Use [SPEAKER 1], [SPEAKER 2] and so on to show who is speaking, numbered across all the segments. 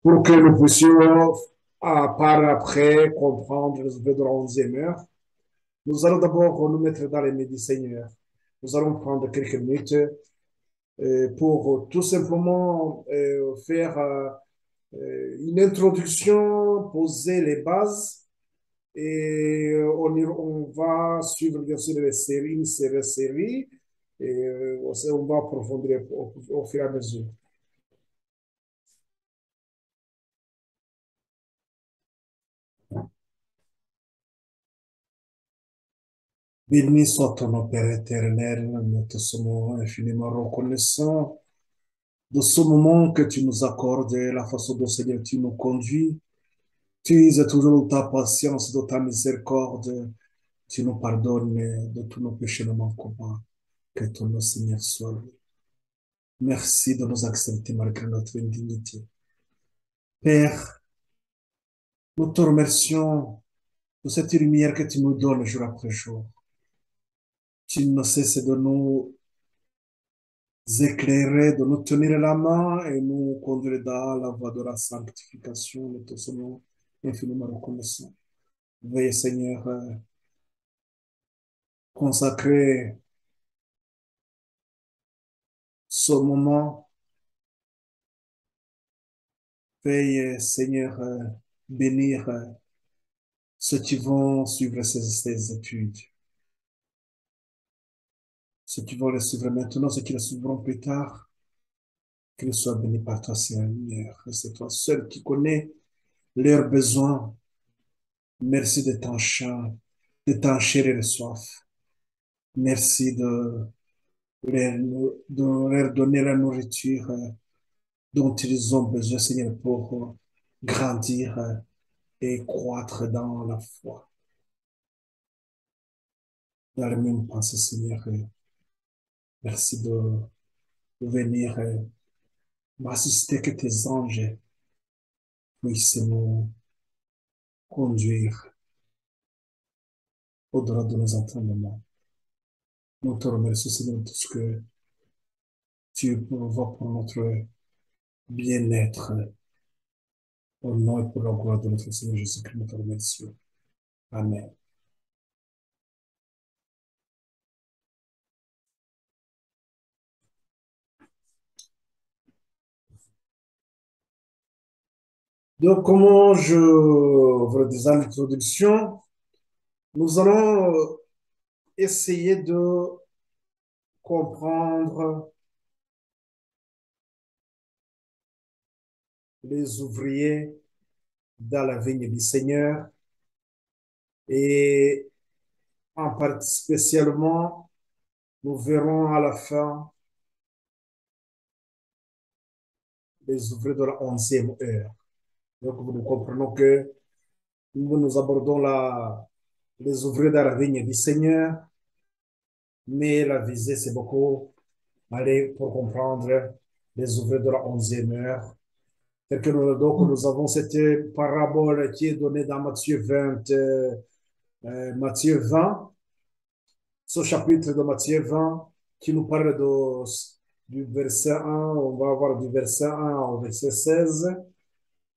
[SPEAKER 1] pour que nous puissions, par après, comprendre les œuvres de la 11e heure. Nous allons d'abord nous mettre dans les mains du Seigneur. Nous allons prendre quelques minutes pour tout simplement faire une introduction, poser les bases et on va suivre bien sûr les séries, une série et on va approfondir au fur et à mesure. Béni soit ton nom, Père éternel, nous te sommes infiniment reconnaissants de ce moment que tu nous accordes et la façon dont, Seigneur, tu nous conduis. Tu uses toujours de ta patience, de ta miséricorde. Tu nous pardonnes de tous nos péchés, nos manquements. Que ton nom, Seigneur, soit loué. Merci de nous accepter malgré notre indignité. Père, nous te remercions de cette lumière que tu nous donnes jour après jour. Tu ne cesses de nous éclairer, de nous tenir la main et nous conduire dans la voie de la sanctification. Nous te sommes infiniment reconnaissants. Veuillez, Seigneur, consacrer ce moment. Veuillez, Seigneur, bénir ceux qui vont suivre ces études, ceux qui vont les suivre maintenant, ceux qui les suivront plus tard. Qu'ils soient bénis par toi, Seigneur. C'est toi seul qui connais leurs besoins. Merci de ton chant, de t'enchérir le soif. Merci de leur donner la nourriture dont ils ont besoin, Seigneur, pour grandir et croître dans la foi. Dans la même pensée, Seigneur, merci de venir m'assister, que tes anges puissent nous conduire au-delà de nos entendements. Nous te remercions, Seigneur, de tout ce que tu pourvois pour notre bien-être. Au nom et pour la gloire de notre Seigneur Jésus-Christ, nous te remercions. Amen. Donc, comment je vous le disais en introduction, nous allons essayer de comprendre les ouvriers dans la vigne du Seigneur et en partie spécialement, nous verrons à la fin les ouvriers de la 11e heure. Donc, nous comprenons que nous abordons les ouvriers dans la vigne du Seigneur, mais la visée, c'est beaucoup aller pour comprendre les ouvriers de la 11e heure. Tel que donc, nous avons cette parabole qui est donnée dans Matthieu 20, ce chapitre de Matthieu 20, qui nous parle du verset 1, on va avoir du verset 1 au verset 16,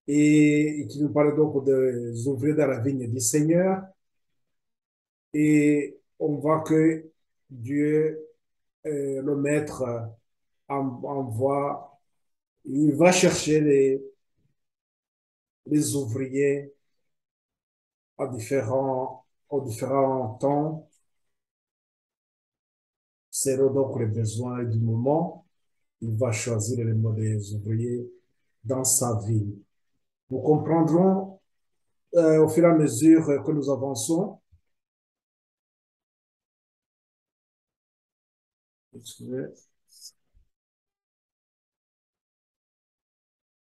[SPEAKER 1] et qui nous parle donc des ouvriers dans la vigne du Seigneur. Et on voit que Dieu, le Maître, envoie, il va chercher les ouvriers aux différents temps, selon donc les besoins du moment. Il va choisir les ouvriers dans sa vie. Nous comprendrons au fur et à mesure que nous avançons.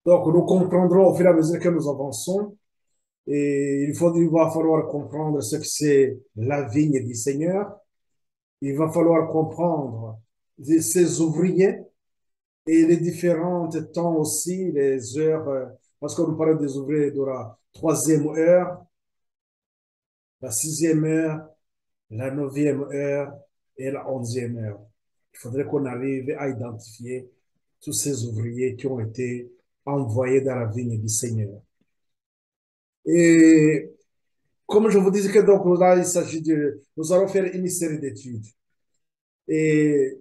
[SPEAKER 1] Donc, nous comprendrons au fur et à mesure que nous avançons. Et il va falloir comprendre ce que c'est la vigne du Seigneur. Il va falloir comprendre ses ouvriers et les différents temps aussi, les heures, parce qu'on nous parle des ouvriers de la 3e heure, la 6e heure, la 9e heure et la 11e heure. Il faudrait qu'on arrive à identifier tous ces ouvriers qui ont été envoyés dans la vigne du Seigneur. Et comme je vous disais que donc là, il s'agit de, nous allons faire une série d'études. Et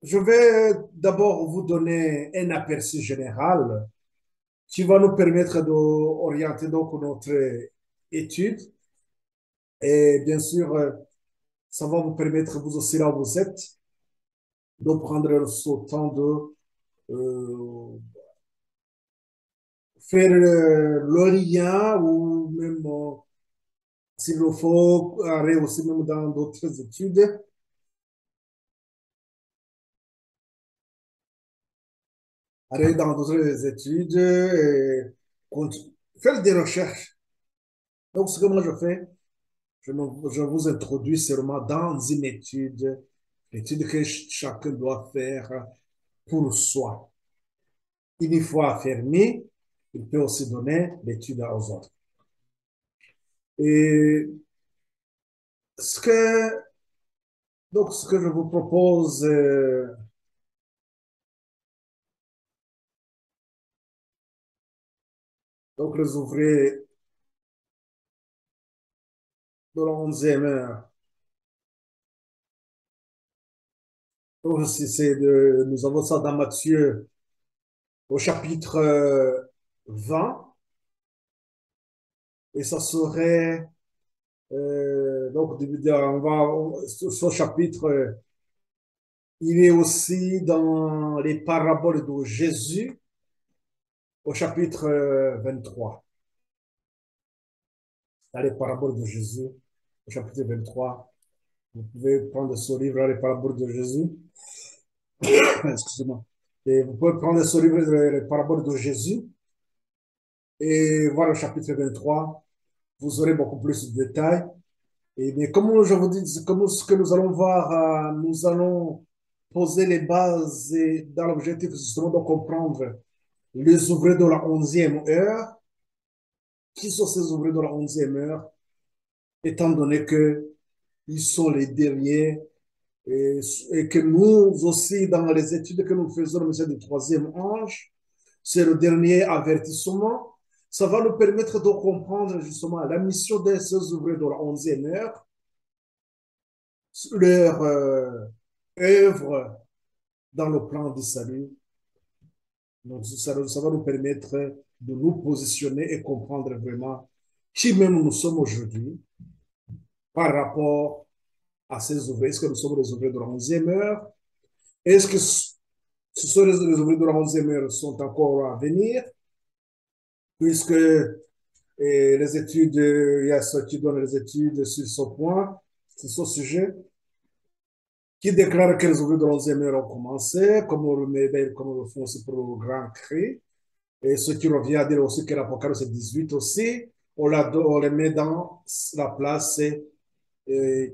[SPEAKER 1] je vais d'abord vous donner un aperçu général qui va nous permettre d'orienter donc notre étude. Et bien sûr, ça va vous permettre, vous aussi là où vous êtes, de prendre ce temps de faire le lien ou même, s'il le faut, aller aussi même dans d'autres études, aller dans d'autres études et faire des recherches. Donc, ce que moi je fais, je vous introduis seulement dans une étude, l'étude que chacun doit faire pour soi. Une fois fermé, il peut aussi donner l'étude aux autres. Et ce que, donc, ce que je vous propose, donc les ouvriers de la 11e heure, donc, nous avons ça dans Matthieu au chapitre 20, et ça serait, donc, ce chapitre, il est aussi dans les paraboles de Jésus au chapitre 23. Dans les paraboles de Jésus au chapitre 23. Vous pouvez prendre ce livre, les paraboles de Jésus. Excusez-moi. Et vous pouvez prendre ce livre, les paraboles de Jésus, et voir le chapitre 23. Vous aurez beaucoup plus de détails. Et mais comme je vous dis, comme ce que nous allons voir, nous allons poser les bases et dans l'objectif justement de comprendre les ouvriers de la 11e heure. Qui sont ces ouvriers de la 11e heure? Étant donné que ils sont les derniers et, et que nous aussi, dans les études que nous faisons, le message du troisième ange, c'est le dernier avertissement. Ça va nous permettre de comprendre justement la mission de ces ouvriers de la 11e heure, leur œuvre dans le plan du salut. Donc, ça va nous permettre de nous positionner et comprendre vraiment qui même nous sommes aujourd'hui par rapport à ces ouvriers. Est-ce que nous sommes les ouvriers de la 11e heure? Est-ce que ce sont les ouvriers de la 11e heure sont encore à venir? Puisque les études, il y a ceux qui donnent les études sur ce point, sur ce sujet, qui déclarent que les ouvriers de la 11e heure ont commencé, comme on le met, comme on le fait aussi pour le grand cri. Et ce qui revient à dire aussi que l'Apocalypse 18 aussi, on les met dans la place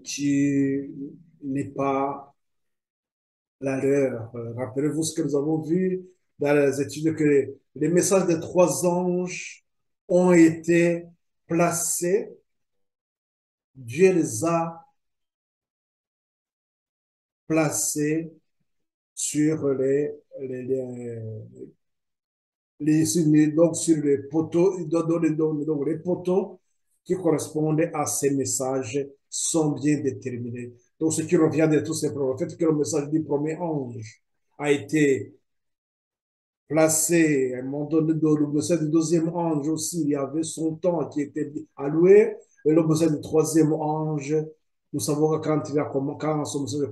[SPEAKER 1] qui n'est pas la leur. Rappelez-vous ce que nous avons vu dans les études, que les messages des trois anges ont été placés. Dieu les a placés sur donc sur les poteaux, donc les poteaux qui correspondent à ces messages sont bien déterminés. Donc, ce qui revient de tout simplement, le fait que le message du premier ange a été placé, à un moment donné, le message du deuxième ange aussi, il y avait son temps qui était alloué, et le message du troisième ange, nous savons que quand ce message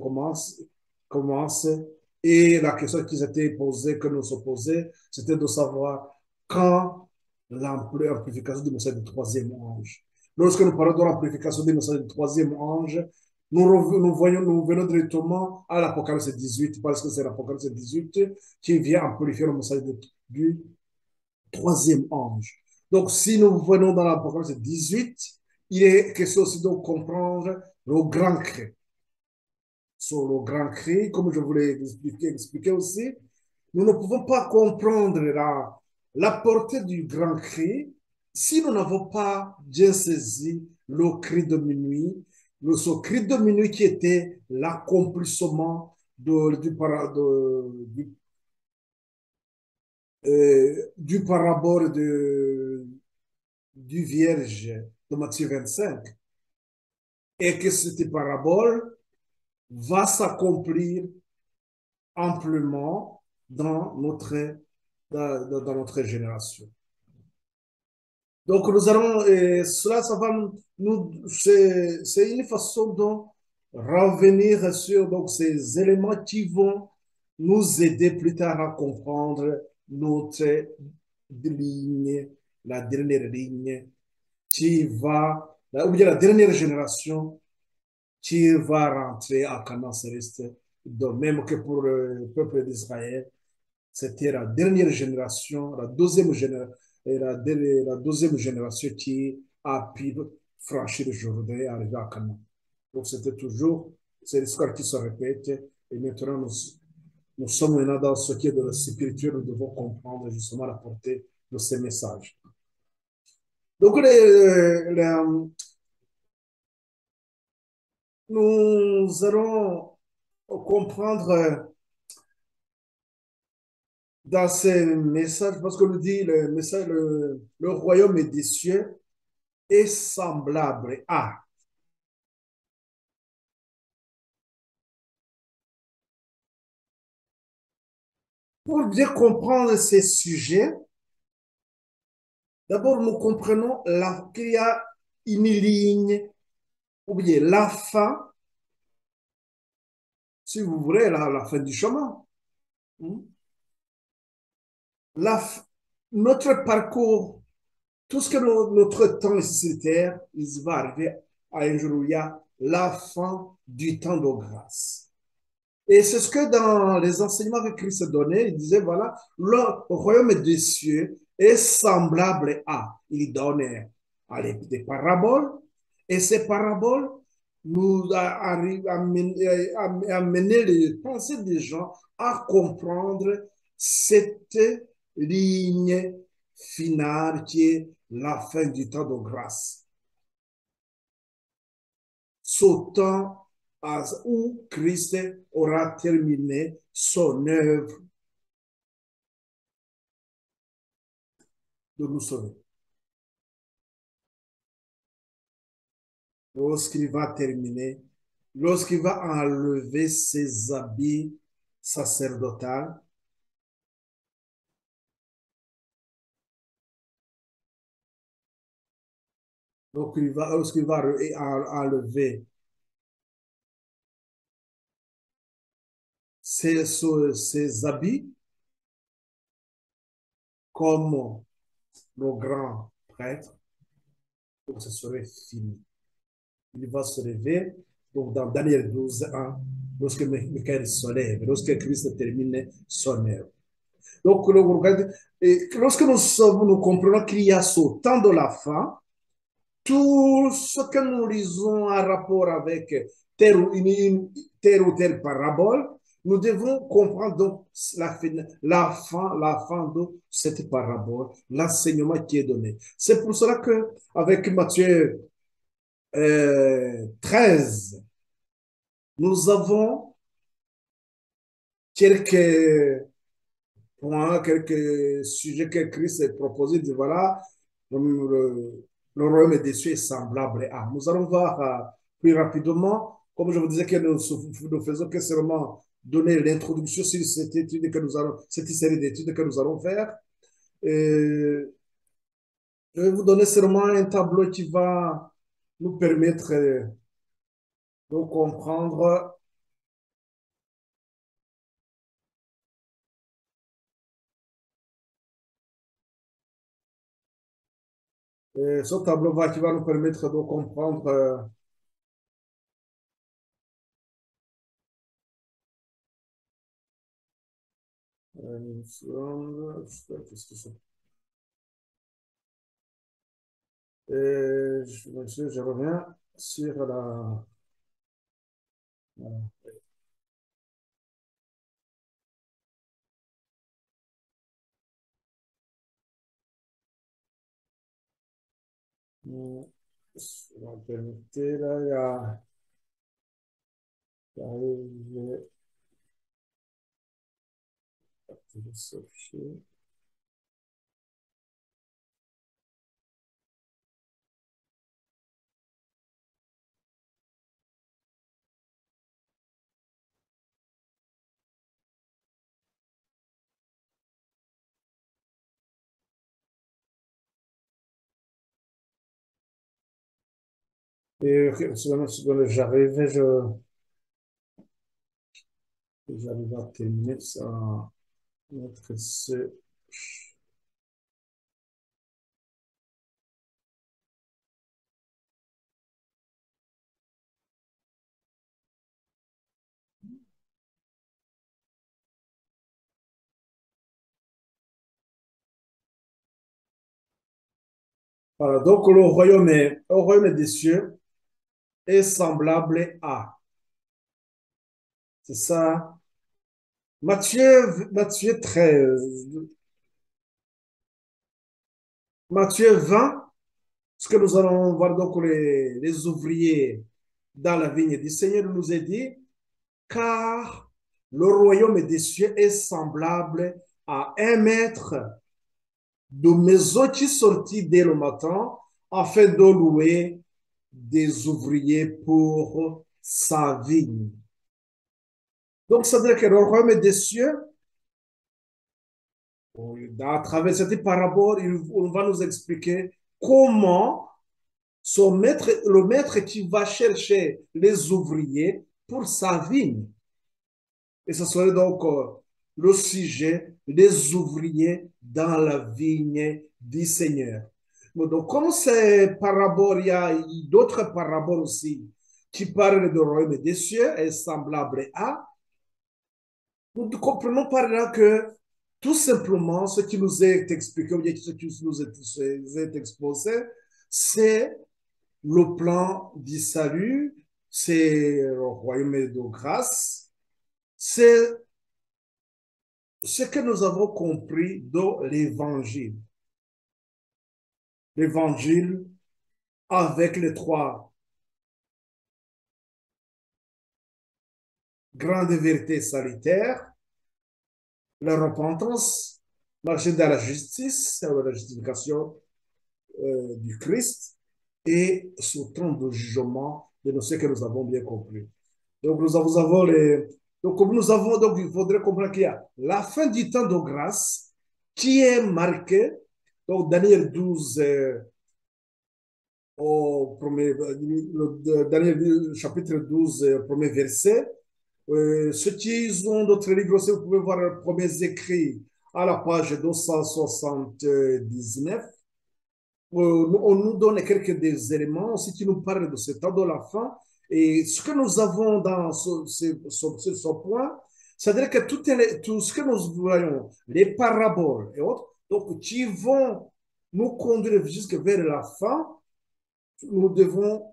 [SPEAKER 1] commence, et la question qui s'était posée, que nous se posait, c'était de savoir quand l'amplification du message du troisième ange. Lorsque nous parlons de l'amplification du message du troisième ange, nous venons directement à l'Apocalypse 18, parce que c'est l'Apocalypse 18 qui vient amplifier le message du troisième ange. Donc, si nous venons dans l'Apocalypse 18, il est question aussi de comprendre le grand cri. Sur le grand cri, comme je voulais expliquer aussi, nous ne pouvons pas comprendre la portée du grand cri si nous n'avons pas bien saisi le cri de minuit, ce cri de minuit qui était l'accomplissement du parabole du Vierge de Matthieu 25 et que cette parabole va s'accomplir amplement dans notre génération. Donc, nous allons, cela, ça va c'est une façon de revenir sur donc, ces éléments qui vont nous aider plus tard à comprendre notre ligne, la dernière ligne qui va, ou bien la dernière génération qui va rentrer à Canaan céleste. Donc, même que pour le peuple d'Israël, c'était la dernière génération, la deuxième génération qui a pu franchir le Jourdain et arriver à Canaan. Donc c'était toujours, c'est l'histoire qui se répète. Et maintenant, nous sommes maintenant dans ce qui est de la spirituel, nous devons comprendre justement la portée de ces messages. Donc nous allons comprendre dans ces messages, parce que nous dit le message, le royaume des cieux est semblable à. Pour bien comprendre ces sujets, d'abord nous comprenons qu'il y a une ligne, ou bien la fin, si vous voulez, la fin du chemin. Hmm. La, notre parcours, tout ce que notre temps ici sur Terre, il va arriver à un jour où il y a la fin du temps de grâce. Et c'est ce que dans les enseignements que Christ donnait, il disait, voilà, le royaume des cieux est semblable à. Il donnait des paraboles, et ces paraboles nous arrivent à mener les pensées des gens à comprendre cette ligne finale qui est la fin du temps de grâce. Sautant où Christ aura terminé son œuvre de nous sauver. Lorsqu'il va terminer, lorsqu'il va enlever ses habits sacerdotaux, donc lorsqu'il va enlever ses habits comme le grand prêtre, donc ce serait fini. Il va se lever. Donc, dans Daniel 12:1, lorsque Michael se lève, lorsque Christ termine son œuvre. Donc, lorsque nous comprenons qu'il y a ce temps de la fin, tout ce que nous lisons en rapport avec telle ou telle parabole, nous devons comprendre donc la fin de cette parabole, l'enseignement qui est donné. C'est pour cela que avec Matthieu 13, nous avons quelques points, quelques sujets que Christ a proposés. De voilà, le royaume des cieux est semblable à. Nous allons voir plus rapidement, comme je vous disais, que nous faisons que seulement donner l'introduction sur cette étude que nous allons, cette série d'études que nous allons faire. Et je vais vous donner seulement un tableau qui va nous permettre de comprendre. Ce tableau qui va nous permettre de comprendre qu'est-ce que c'est. Je reviens sur la permettez, là, il y a philosophie. Et seconde, j'arrive à terminer ça. Mettre voilà, donc au royaume des cieux est semblable à. C'est ça. Matthieu 13, Matthieu 20, ce que nous allons voir donc les ouvriers dans la vigne du Seigneur nous est dit, car le royaume des cieux est semblable à un maître de maison qui sortit dès le matin afin de louer des ouvriers pour sa vigne. Donc, ça veut dire que le royaume des cieux, à travers cette parabole, on va nous expliquer comment le maître qui va chercher les ouvriers pour sa vigne. Et ce serait donc le sujet des ouvriers dans la vigne du Seigneur. Donc, comme ces paraboles, il y a d'autres paraboles aussi qui parlent du royaume des cieux et semblables à, nous comprenons par là que tout simplement ce qui nous est expliqué, ou bien ce qui nous est exposé, c'est le plan du salut, c'est le royaume de grâce, c'est ce que nous avons compris de l'évangile. L'évangile avec les trois grandes vérités salutaires, la repentance, marcher dans la justice, la justification du Christ et ce temps de jugement de ce que nous avons bien compris. Donc, nous avons les. Donc, comme nous avons, donc, il faudrait comprendre qu'il y a la fin du temps de grâce qui est marquée. Donc, Daniel 12, au premier, Daniel chapitre 12, premier verset. Ceux qui ont d'autres livres aussi, vous pouvez voir les premiers écrits à la page 279. On nous donne quelques des éléments aussi qui nous parlent de ce temps de la fin. Et ce que nous avons dans ce point, c'est-à-dire que tout ce que nous voyons, les paraboles et autres, donc qui vont nous conduire jusque vers la fin, nous devons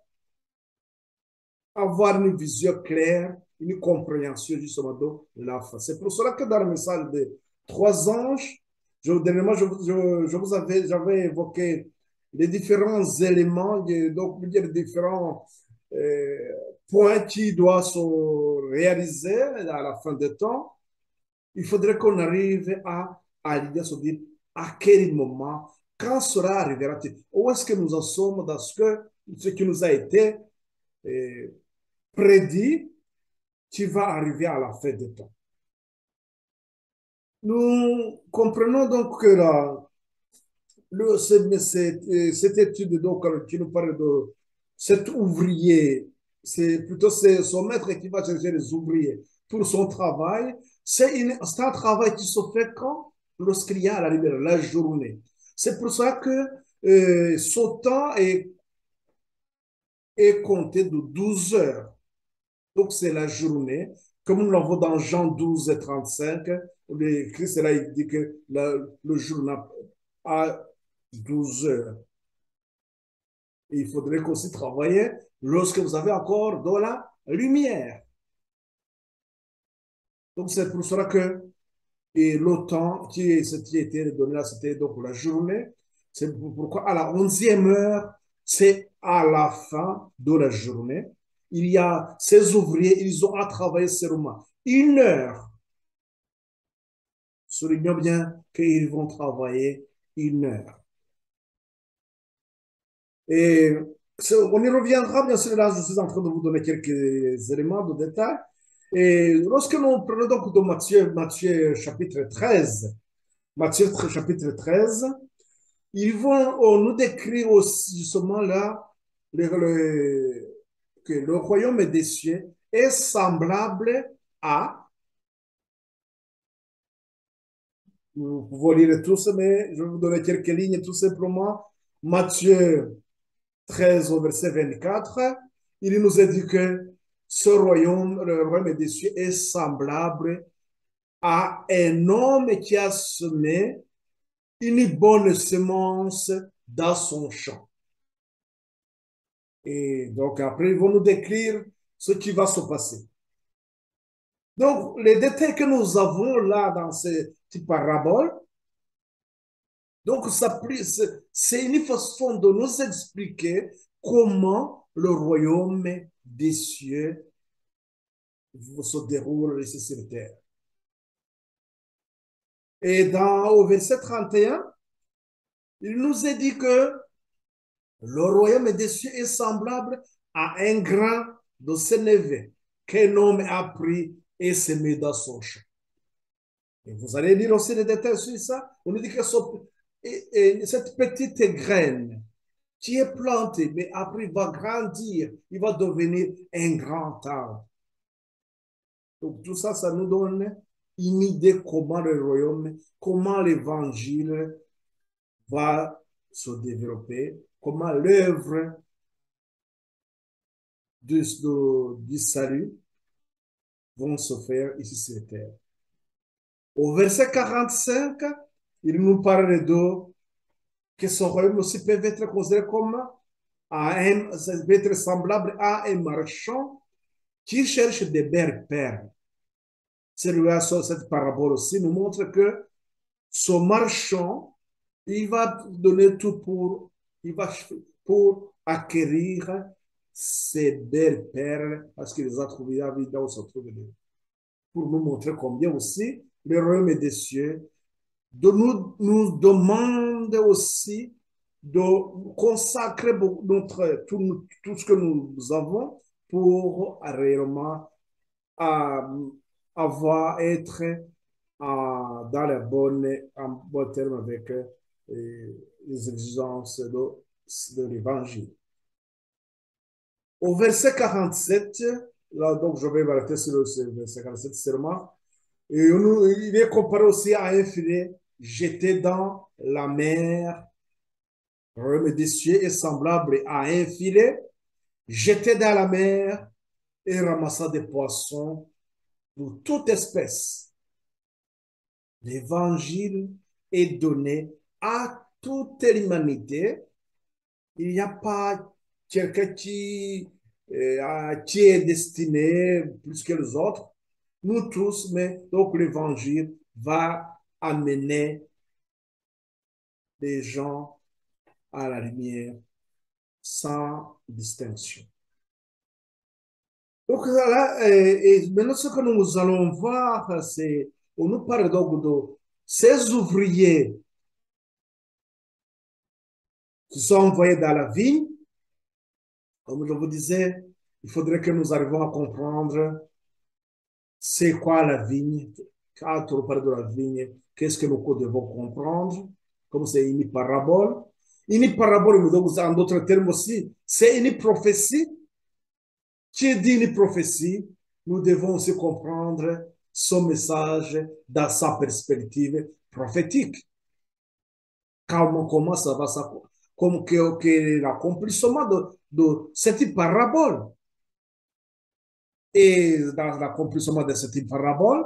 [SPEAKER 1] avoir une vision claire, une compréhension justement de la fin. C'est pour cela que dans le message des trois anges, dernièrement, j'avais évoqué les différents éléments, donc les différents euh, points qui doivent se réaliser à la fin des temps. Il faudrait qu'on arrive à l'idée de se dire à quel moment, quand sera arrivé, où est-ce que nous en sommes dans ce qui nous a été euh, prédit qui va arriver à la fin des temps. Nous comprenons donc que cette étude donc, qui nous parle de cet ouvrier, c'est plutôt son maître qui va chercher les ouvriers pour son travail. C'est un travail qui se fait quand? Lorsqu'il y a la journée. C'est pour ça que son temps est compté de 12 heures. Donc, c'est la journée. Comme nous l'avons dans Jean 12 et 35, le Christ là, il dit que le jour a 12 heures. Et il faudrait aussi travailler lorsque vous avez encore de la lumière. Donc, c'est pour cela que et le temps qui était donné là, c'était donc la journée. C'est pourquoi à la 11e heure, c'est à la fin de la journée. Il y a ces ouvriers, ils ont à travailler seulement 1 heure. Soulignons bien qu'ils vont travailler 1 heure. Et on y reviendra, bien sûr, là, je suis en train de vous donner quelques éléments de détail. Et lorsque nous prenons donc de Matthieu chapitre 13, Matthieu chapitre 13, ils vont nous décrire aussi justement là que le royaume des cieux est semblable à, vous pouvez lire tous, mais je vais vous donner quelques lignes tout simplement. Matthieu 13 au verset 24, il nous a dit que ce royaume, le royaume des cieux, est semblable à un homme qui a semé une bonne semence dans son champ. Et donc après, ils vont nous décrire ce qui va se passer. Donc, les détails que nous avons là dans cette parabole, donc c'est une façon de nous expliquer comment le royaume des cieux se déroule ici sur terre. Et au verset 31, il nous est dit que le royaume des cieux est semblable à un grain de sénévé qu'un homme a pris et semé dans son champ. Et vous allez lire aussi les détails sur ça. On nous dit que cette petite graine qui est plantée, mais après il va grandir, il va devenir un grand arbre. Donc tout ça, ça nous donne une idée comment le royaume, comment l'évangile va se développer, comment l'œuvre du salut vont se faire ici sur terre. Au verset 45, il nous parle de que ce royaume aussi peut être considéré comme peut être semblable à un marchand qui cherche des belles perles. Cette parabole aussi nous montre que ce marchand, il va donner tout pour acquérir ces belles perles parce qu'il les a trouvées là où se trouve pour nous montrer combien aussi le royaume des cieux nous demande aussi de consacrer tout ce que nous avons pour réellement être dans en bon terme avec les exigences de l'évangile. Au verset 47, là donc je vais m'arrêter sur le verset 47 seulement, et il est comparé aussi à un filet jeté dans la mer. Le royaume des cieux est semblable à un filet jeté dans la mer et ramassant des poissons de toute espèce. L'évangile est donné à toute l'humanité. Il n'y a pas quelqu'un qui est destiné plus que les autres. Nous tous, mais donc l'évangile va amener les gens à la lumière sans distinction. Donc là, et maintenant ce que nous allons voir, c'est, on nous parle donc de ces ouvriers qui sont envoyés dans la vigne. Comme je vous disais, il faudrait que nous arrivions à comprendre c'est quoi la vigne. Quand on parle de la vigne, qu'est-ce que nous devons comprendre? Comme c'est une parabole. Une parabole, en d'autres termes aussi, c'est une prophétie. Qui dit une prophétie, nous devons aussi comprendre son message dans sa perspective prophétique. Comment ça va s'accomplir? Comme que l'accomplissement de cette parabole. Et dans l'accomplissement de cette parabole,